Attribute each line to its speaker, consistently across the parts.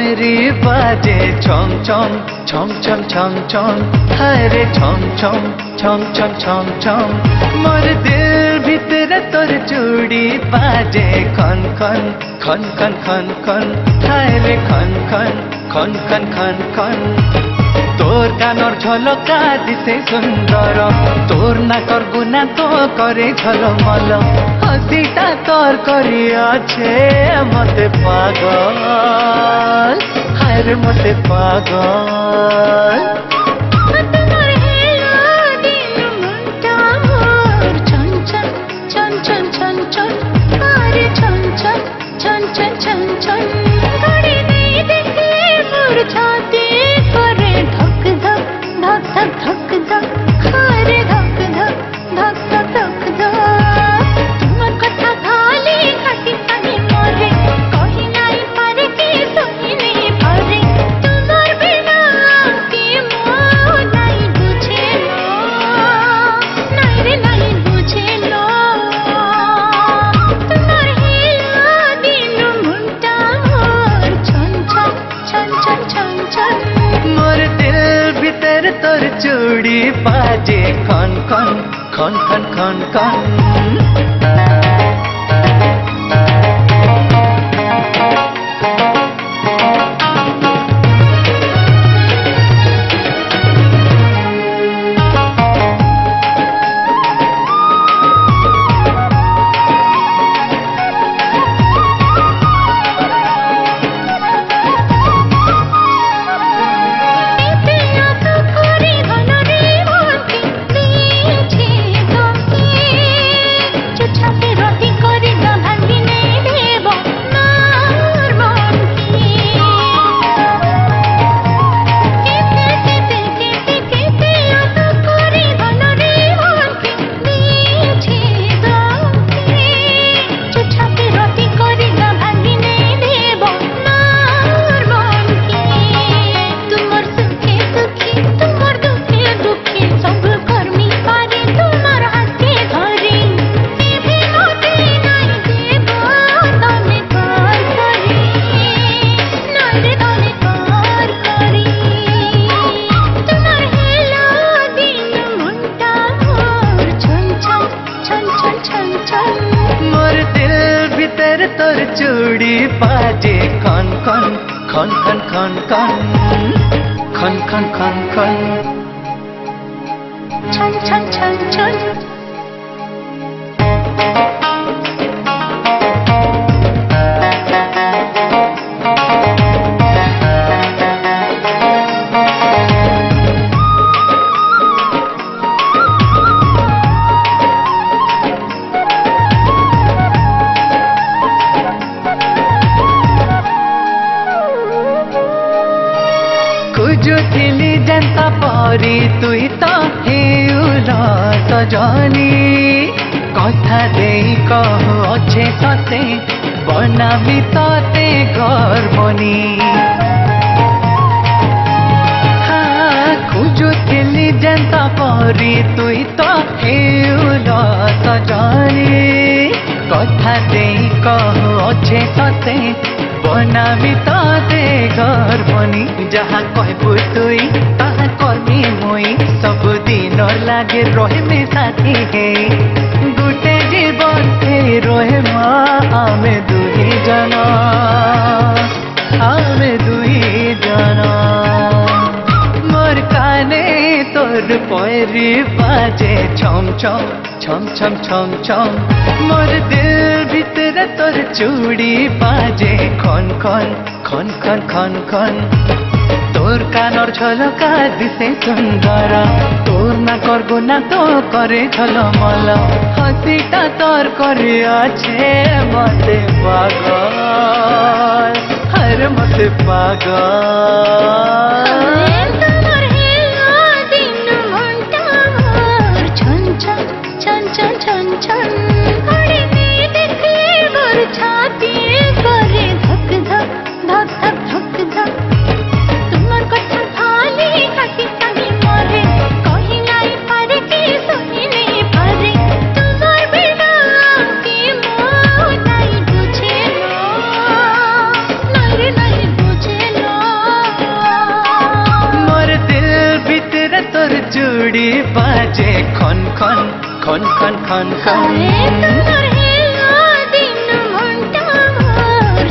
Speaker 1: পয়রি বাজে ছম ছম ছম ছম ছম ছম হরে ছম ছম ছম ছম ছম ছম মোর দিল ভিতরে তোর চুড়ি বাজে খন খন খন খন খন খন হরে খন খন খন খন খন খন তোর কানর ঝলকা দিতে সুন্দর তোর নাকর গুনা তো করে ঝলমল হাসিটা তোর করিয়াছে মতে পাগল হায়রে মতে পাগল তোর চুড়ি বাজে খন খন খন খন খন খন তোর চুড়ি বাজে খন খন খন খন খন খন খন খন খন খন ছন ছন ছন ছন খুঁজুଥିଲି যেন্তা পরি তুই তো হেউল সজনী কথা দেই কহ অছে ততে বনাবি ততে গর্বনী খুঁজুଥିଲି যেন্তা পরি তুই তো হেউল সজনী কথা দেই কহ অছে ততে বনাবি ততে গর্বনী যাহা কহবু তুই তাহা করবি মুই सबुदिन लागे रहे साथी हे गुटे जीवन हे रहे आमे दुई जना मोर काने तोर पैरी बाजे छम छम छम छम छम छम मोर दिल भीतर तोर चूड़ी बाजे खन खन खन खन खन खन তোর কানর ঝলকা দিছে সুন্দর তোর না করবো না তো করে ঝলমল হাসিটা তোর করে আছে মতে পাগল হর মতে পাগল ছন ছন ছন ছন ছন ছন ছাতি করে ধক ধক ধক ধক ধক ধক चूड़ी बाजे खन खन खन खन खन खन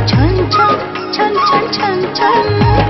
Speaker 2: छन छन छन छन छन छन